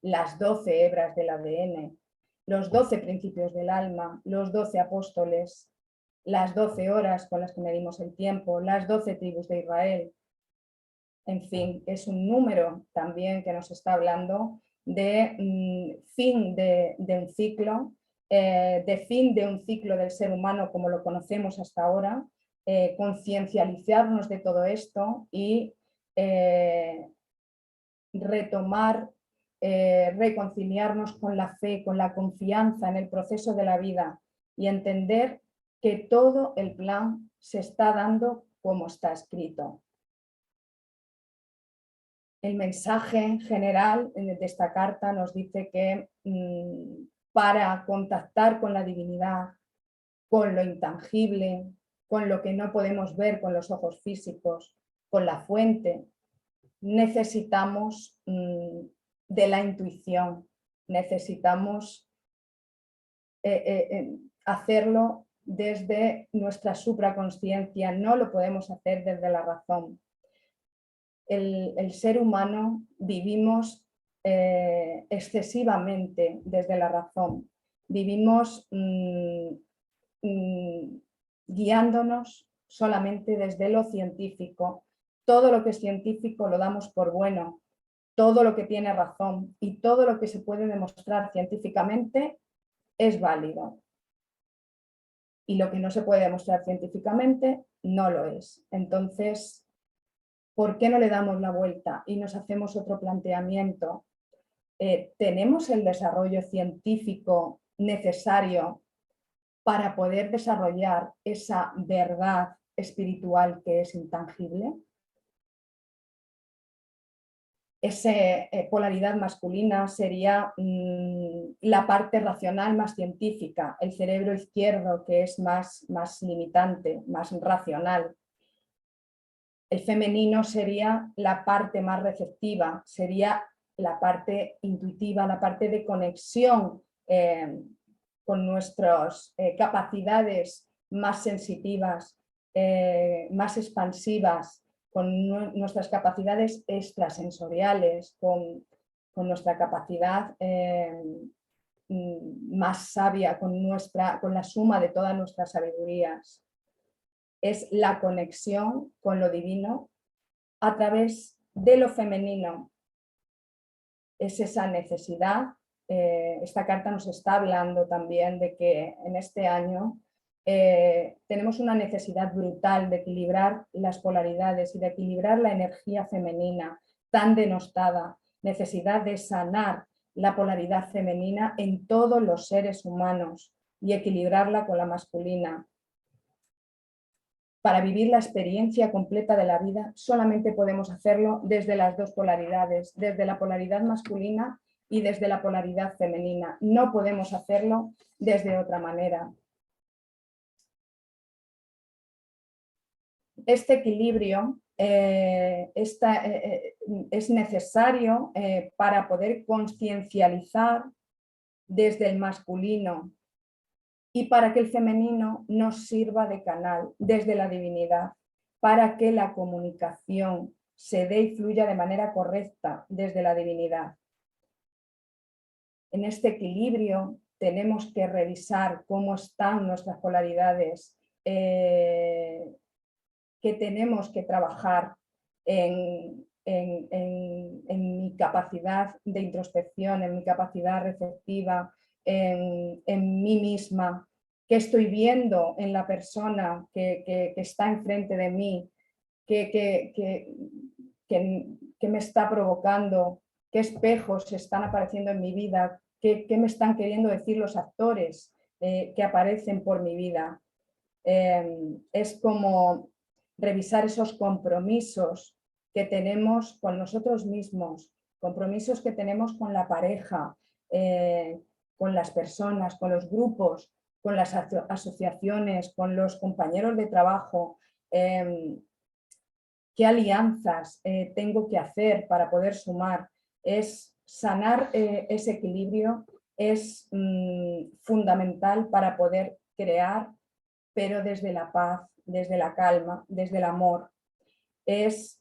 las 12 hebras del ADN, los 12 principios del alma, los 12 apóstoles, las 12 horas con las que medimos el tiempo, las 12 tribus de Israel. En fin, es un número también que nos está hablando de fin de un ciclo, de fin de un ciclo del ser humano como lo conocemos hasta ahora, conciencializarnos de todo esto y retomar, reconciliarnos con la fe, con la confianza en el proceso de la vida y entender que todo el plan se está dando como está escrito. El mensaje general de esta carta nos dice que para contactar con la divinidad, con lo intangible, con lo que no podemos ver con los ojos físicos, con la fuente, necesitamos de la intuición, necesitamos hacerlo desde nuestra supraconsciencia, no lo podemos hacer desde la razón. El ser humano vivimos excesivamente desde la razón, vivimos guiándonos solamente desde lo científico. Todo lo que es científico lo damos por bueno, todo lo que tiene razón y todo lo que se puede demostrar científicamente es válido. Y lo que no se puede demostrar científicamente no lo es. Entonces, ¿por qué no le damos la vuelta y nos hacemos otro planteamiento? ¿Tenemos el desarrollo científico necesario para poder desarrollar esa verdad espiritual que es intangible? Esa polaridad masculina sería la parte racional más científica, el cerebro izquierdo que es más limitante, más racional. El femenino sería la parte más receptiva, sería la parte intuitiva, la parte de conexión con nuestras capacidades más sensitivas, más expansivas, con nuestras capacidades extrasensoriales, con nuestra capacidad más sabia, con la suma de todas nuestras sabidurías. Es la conexión con lo divino a través de lo femenino. Es esa necesidad. Esta carta nos está hablando también de que en este año tenemos una necesidad brutal de equilibrar las polaridades y de equilibrar la energía femenina tan denostada, necesidad de sanar la polaridad femenina en todos los seres humanos y equilibrarla con la masculina. Para vivir la experiencia completa de la vida solamente podemos hacerlo desde las dos polaridades, desde la polaridad masculina y desde la polaridad femenina. No podemos hacerlo desde otra manera. este equilibrio es necesario para poder conciencializar desde el masculino y para que el femenino nos sirva de canal desde la divinidad, para que la comunicación se dé y fluya de manera correcta desde la divinidad. En este equilibrio tenemos que revisar cómo están nuestras polaridades, que tenemos que trabajar en mi capacidad de introspección, en mi capacidad receptiva, en mí misma, qué estoy viendo en la persona que está enfrente de mí, qué me está provocando, qué espejos están apareciendo en mi vida, qué me están queriendo decir los actores que aparecen por mi vida. Es como revisar esos compromisos que tenemos con nosotros mismos, compromisos que tenemos con la pareja, con las personas, con los grupos, con las asociaciones, con los compañeros de trabajo. ¿Qué alianzas tengo que hacer para poder sumar? Es sanar ese equilibrio, es fundamental para poder crear, pero desde la paz, desde la calma, desde el amor. Es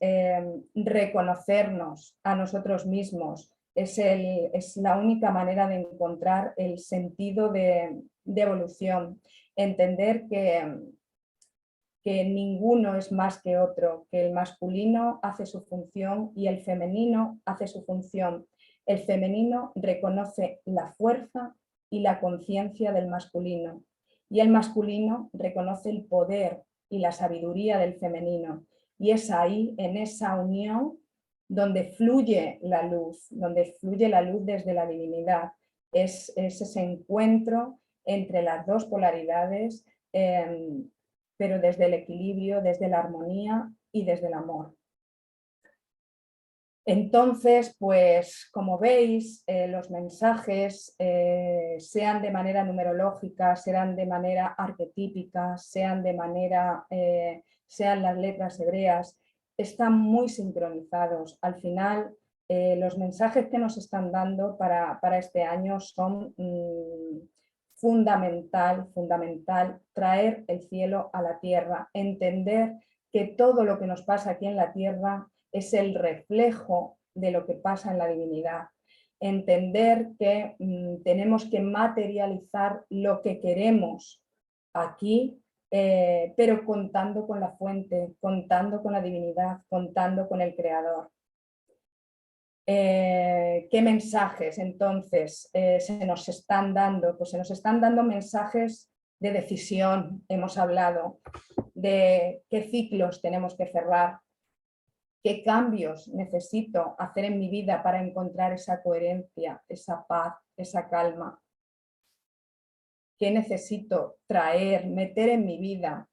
reconocernos a nosotros mismos, es la única manera de encontrar el sentido de evolución, entender que ninguno es más que otro, que el masculino hace su función y el femenino hace su función. El femenino reconoce la fuerza y la conciencia del masculino y el masculino reconoce el poder y la sabiduría del femenino. Y es ahí, en esa unión, donde fluye la luz desde la divinidad. Es ese encuentro entre las dos polaridades, pero desde el equilibrio, desde la armonía y desde el amor. Entonces, pues como veis, los mensajes, sean de manera numerológica, sean de manera arquetípica, sean las letras hebreas, están muy sincronizados. Al final, los mensajes que nos están dando para este año son fundamental traer el cielo a la tierra, entender que todo lo que nos pasa aquí en la tierra es el reflejo de lo que pasa en la divinidad. Entender que tenemos que materializar lo que queremos aquí, pero contando con la fuente, contando con la divinidad, contando con el creador. ¿Qué mensajes entonces se nos están dando? Pues se nos están dando mensajes de decisión, hemos hablado, de qué ciclos tenemos que cerrar, qué cambios necesito hacer en mi vida para encontrar esa coherencia, esa paz, esa calma. ¿Qué necesito traer, meter en mi vida?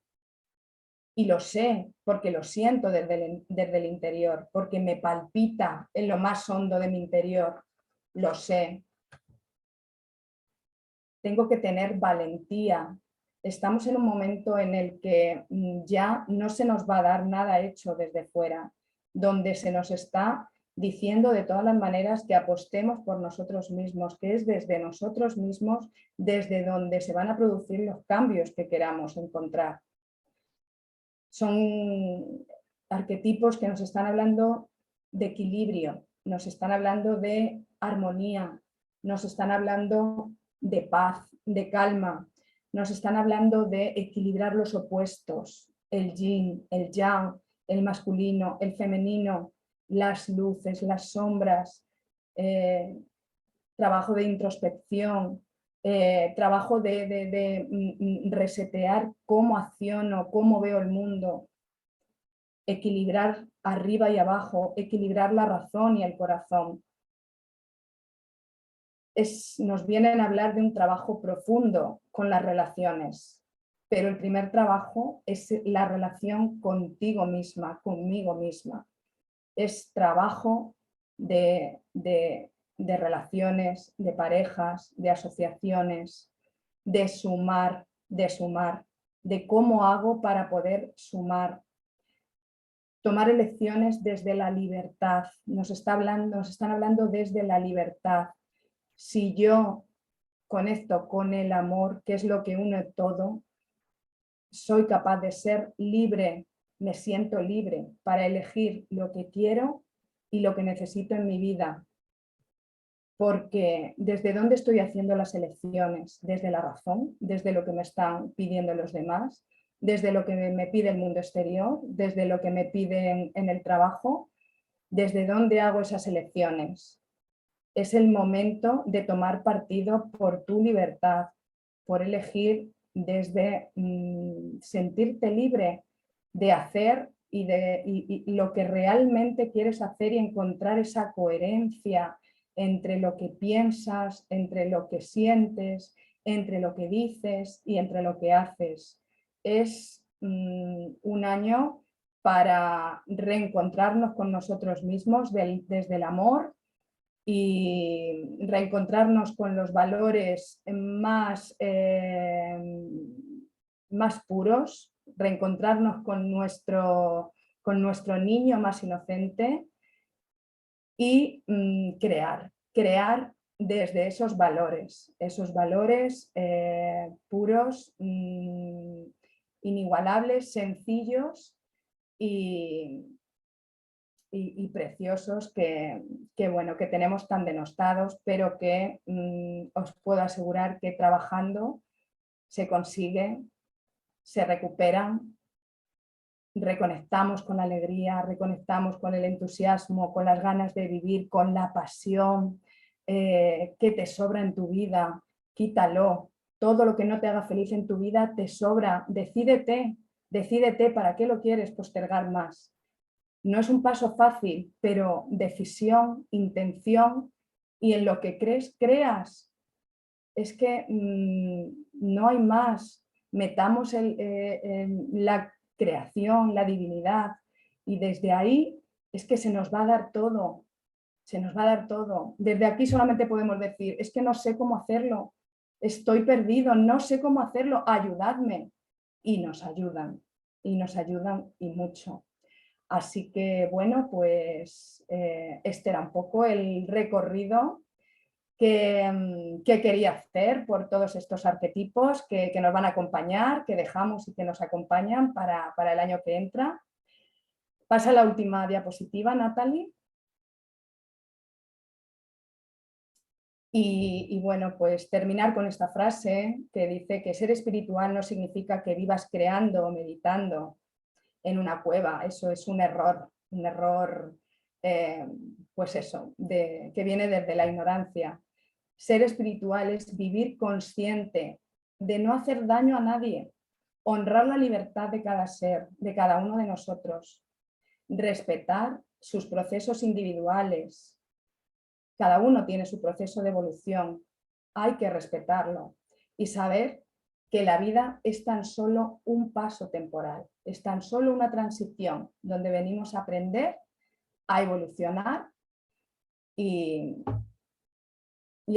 Y lo sé, porque lo siento desde el interior, porque me palpita en lo más hondo de mi interior. Lo sé. Tengo que tener valentía. Estamos en un momento en el que ya no se nos va a dar nada hecho desde fuera, donde se nos está diciendo de todas las maneras que apostemos por nosotros mismos, que es desde nosotros mismos desde donde se van a producir los cambios que queramos encontrar. Son arquetipos que nos están hablando de equilibrio, nos están hablando de armonía, nos están hablando de paz, de calma, nos están hablando de equilibrar los opuestos, el yin, el yang, el masculino, el femenino, las luces, las sombras, trabajo de introspección, trabajo de resetear cómo acciono, cómo veo el mundo, equilibrar arriba y abajo, equilibrar la razón y el corazón. Nos vienen a hablar de un trabajo profundo con las relaciones, pero el primer trabajo es la relación contigo misma, conmigo misma. Es trabajo de relaciones, de parejas, de asociaciones, de sumar, de cómo hago para poder sumar, tomar elecciones desde la libertad. Nos están hablando desde la libertad. Si yo conecto con el amor, que es lo que une todo, soy capaz de ser libre, me siento libre para elegir lo que quiero y lo que necesito en mi vida. Porque ¿desde dónde estoy haciendo las elecciones? Desde la razón, desde lo que me están pidiendo los demás, desde lo que me pide el mundo exterior, desde lo que me piden en el trabajo. ¿Desde dónde hago esas elecciones? Es el momento de tomar partido por tu libertad, por elegir desde sentirte libre de hacer y lo que realmente quieres hacer y encontrar esa coherencia entre lo que piensas, entre lo que sientes, entre lo que dices y entre lo que haces. Es un año para reencontrarnos con nosotros mismos desde el amor y reencontrarnos con los valores más puros, reencontrarnos con nuestro niño más inocente y crear desde esos valores puros, inigualables, sencillos y preciosos que tenemos tan denostados, pero que os puedo asegurar que trabajando se consiguen, se recuperan, reconectamos con la alegría, reconectamos con el entusiasmo, con las ganas de vivir, con la pasión que te sobra en tu vida. Quítalo, todo lo que no te haga feliz en tu vida te sobra, decídete para qué lo quieres postergar más. No es un paso fácil, pero decisión, intención y en lo que creas. Es que no hay más. Metamos la creación, la divinidad y desde ahí es que se nos va a dar todo. Se nos va a dar todo. Desde aquí solamente podemos decir, es que no sé cómo hacerlo. Estoy perdido, no sé cómo hacerlo, ayudadme. Y nos ayudan y mucho. Así que, bueno, pues este era un poco el recorrido que quería hacer por todos estos arquetipos que nos van a acompañar, que dejamos y que nos acompañan para el año que entra. Pasa la última diapositiva, Natalie. Y bueno, pues terminar con esta frase que dice que ser espiritual no significa que vivas creando o meditando en una cueva. Eso es un error pues eso, que viene desde la ignorancia. Ser espiritual es vivir consciente de no hacer daño a nadie, honrar la libertad de cada ser, de cada uno de nosotros, respetar sus procesos individuales. Cada uno tiene su proceso de evolución, hay que respetarlo y saber que la vida es tan solo un paso temporal, es tan solo una transición donde venimos a aprender, a evolucionar y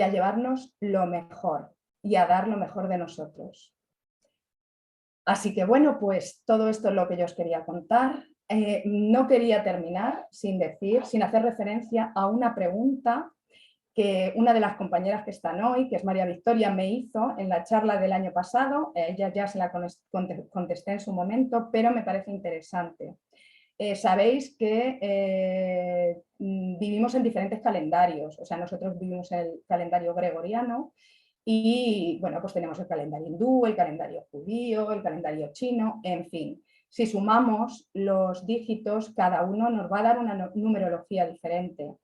a llevarnos lo mejor y a dar lo mejor de nosotros. Así que bueno, pues todo esto es lo que yo os quería contar. No quería terminar sin hacer referencia a una pregunta que una de las compañeras que están hoy, que es María Victoria, me hizo en la charla del año pasado. Ella ya se la contesté en su momento, pero me parece interesante. Sabéis que vivimos en diferentes calendarios, o sea, nosotros vivimos el calendario gregoriano y, bueno, pues tenemos el calendario hindú, el calendario judío, el calendario chino, en fin. Si sumamos los dígitos, cada uno nos va a dar una numerología diferente.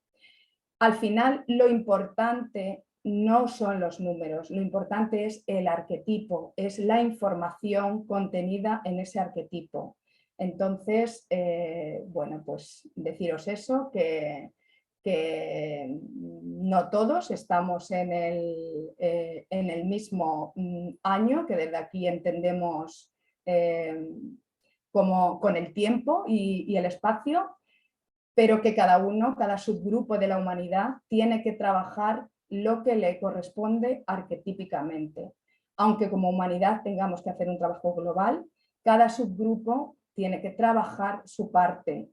Al final, lo importante no son los números, lo importante es el arquetipo, es la información contenida en ese arquetipo. Entonces, bueno, pues deciros eso, que no todos estamos en el mismo año, que desde aquí entendemos como con el tiempo y el espacio, pero que cada subgrupo de la humanidad tiene que trabajar lo que le corresponde arquetípicamente. Aunque como humanidad tengamos que hacer un trabajo global, cada subgrupo tiene que trabajar su parte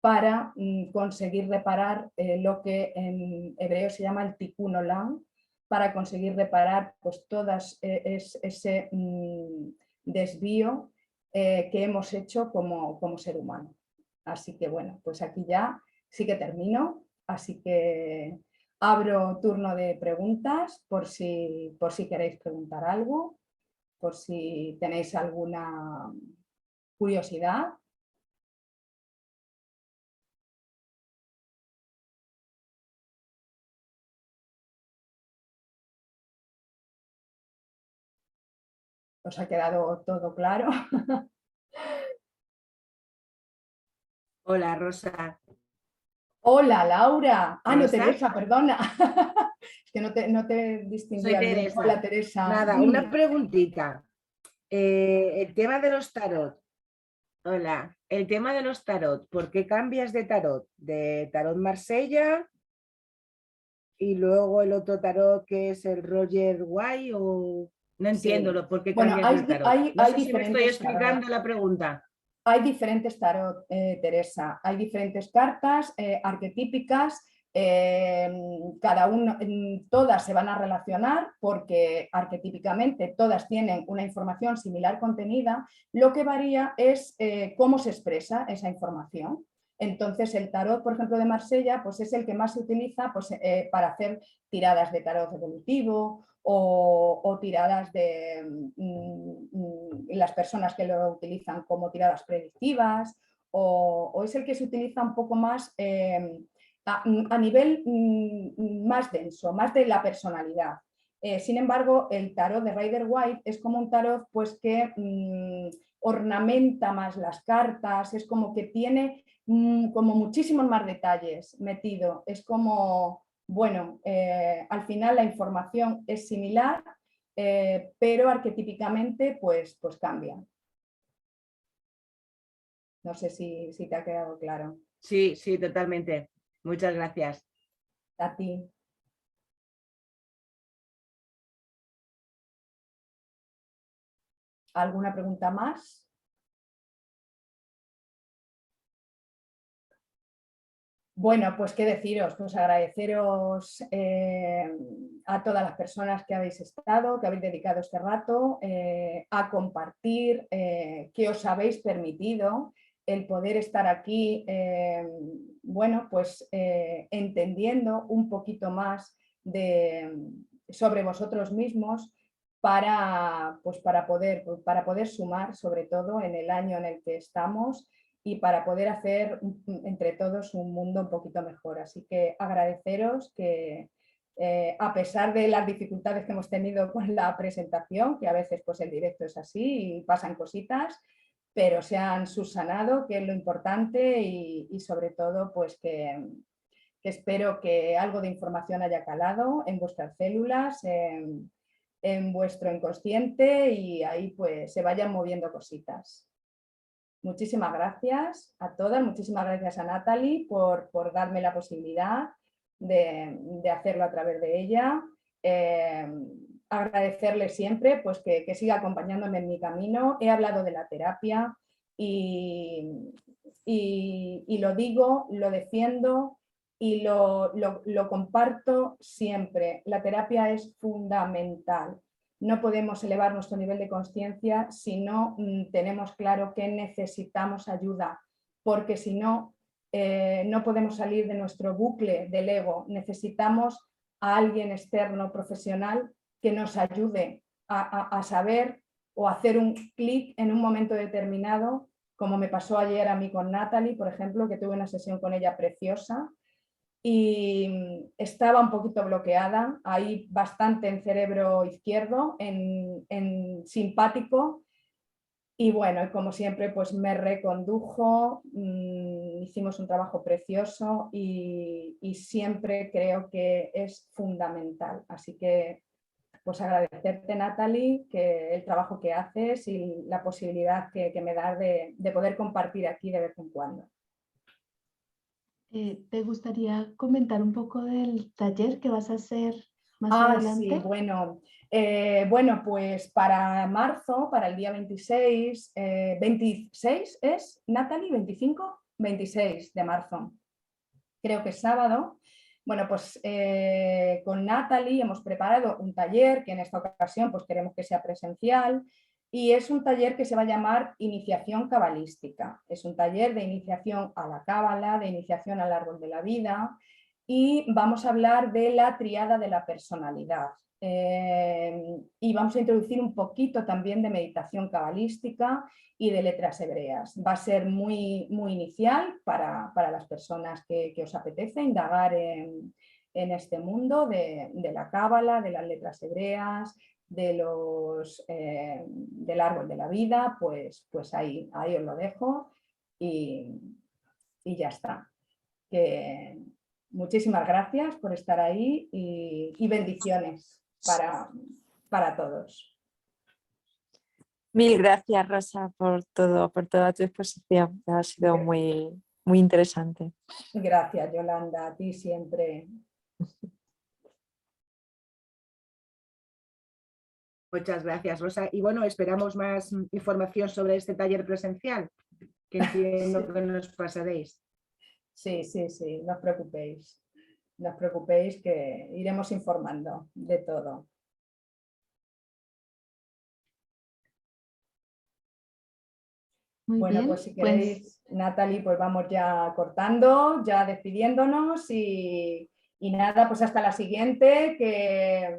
para conseguir reparar lo que en hebreo se llama el tikkun olam, para conseguir reparar pues todas ese desvío que hemos hecho como ser humano. Así que bueno, pues aquí ya sí que termino, así que abro turno de preguntas por si queréis preguntar algo, por si tenéis alguna curiosidad. ¿Os ha quedado todo claro? Hola, Rosa. Hola, Laura. Ah, no, ¿Rosa? Teresa, perdona. Es que no te Soy distinguía bien. Teresa. Hola, Teresa. Nada, una preguntita. El tema de los tarot. Hola, el tema de los tarot. ¿Por qué cambias de tarot? ¿De tarot Marsella y luego el otro tarot que es el Roger White? O no entiendo Sí. por qué Bueno, cambias de tarot. No hay sé si me estoy diferentes explicando tarot. la pregunta. Hay diferentes tarot, Teresa. Hay diferentes cartas arquetípicas. Cada uno, todas se van a relacionar porque arquetípicamente todas tienen una información similar contenida. Lo que varía es cómo se expresa esa información. Entonces el tarot, por ejemplo, de Marsella, pues es el que más se utiliza pues, para hacer tiradas de tarot evolutivo o tiradas de las personas que lo utilizan como tiradas predictivas, o es el que se utiliza un poco más a nivel más denso, más de la personalidad. Sin embargo, el tarot de Rider White es como un tarot pues, que ornamenta más las cartas, es como que tiene como muchísimos más detalles metido, es como, bueno, al final la información es similar, pero arquetípicamente pues cambia. No sé si te ha quedado claro. Sí, sí, totalmente. Muchas gracias. A ti. ¿Alguna pregunta más? Bueno, pues qué deciros, pues agradeceros a todas las personas que habéis estado, que habéis dedicado este rato a compartir, que os habéis permitido el poder estar aquí, bueno, pues entendiendo un poquito más sobre vosotros mismos para poder sumar, sobre todo en el año en el que estamos, y para poder hacer entre todos un mundo un poquito mejor. Así que agradeceros que a pesar de las dificultades que hemos tenido con la presentación, que a veces pues el directo es así y pasan cositas, pero se han subsanado, que es lo importante, y sobre todo pues que espero que algo de información haya calado en vuestras células, en vuestro inconsciente, y ahí pues se vayan moviendo cositas. Muchísimas gracias a todas, muchísimas gracias a Natalie por darme la posibilidad de hacerlo a través de ella. Agradecerle siempre pues, que siga acompañándome en mi camino. He hablado de la terapia y lo digo, lo defiendo y lo comparto siempre. La terapia es fundamental. No podemos elevar nuestro nivel de conciencia si no tenemos claro que necesitamos ayuda, porque si no, no podemos salir de nuestro bucle del ego. Necesitamos a alguien externo, profesional, que nos ayude a saber o hacer un clic en un momento determinado, como me pasó ayer a mí con Natalie, por ejemplo, que tuve una sesión con ella preciosa, y estaba un poquito bloqueada, ahí bastante en cerebro izquierdo, en simpático, y bueno, como siempre pues me recondujo, hicimos un trabajo precioso y siempre creo que es fundamental. Así que pues agradecerte, Natalie, que el trabajo que haces y la posibilidad que me das de poder compartir aquí de vez en cuando. ¿Te gustaría comentar un poco del taller que vas a hacer más adelante? Sí, bueno, Bueno, pues para marzo, para el día 26, 26 es, Natalie, 25, 26 de marzo, creo que es sábado. Bueno, pues con Natalie hemos preparado un taller que en esta ocasión pues queremos que sea presencial y es un taller que se va a llamar Iniciación Cabalística. Es un taller de iniciación a la cábala, de iniciación al árbol de la vida y vamos a hablar de la tríada de la personalidad. Y vamos a introducir un poquito también de meditación cabalística y de letras hebreas. Va a ser muy inicial para las personas que os apetece indagar en este mundo de la cábala, de las letras hebreas, del árbol de la vida, pues ahí os lo dejo y ya está. Muchísimas gracias por estar ahí y bendiciones para todos. Mil gracias, Rosa, por toda tu exposición. Ha sido muy interesante. Gracias, Yolanda, a ti siempre. Muchas gracias, Rosa. Y bueno, esperamos más información sobre este taller presencial, que entiendo Sí. que nos pasaréis. Sí, no os preocupéis. No os preocupéis que iremos informando de todo. Muy Bueno, bien, pues si queréis, Natalie, pues vamos ya cortando, ya despidiéndonos y nada, pues hasta la siguiente, que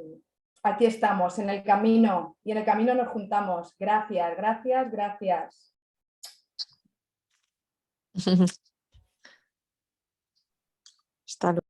aquí estamos en el camino y en el camino nos juntamos. Gracias, gracias, gracias. Hasta luego.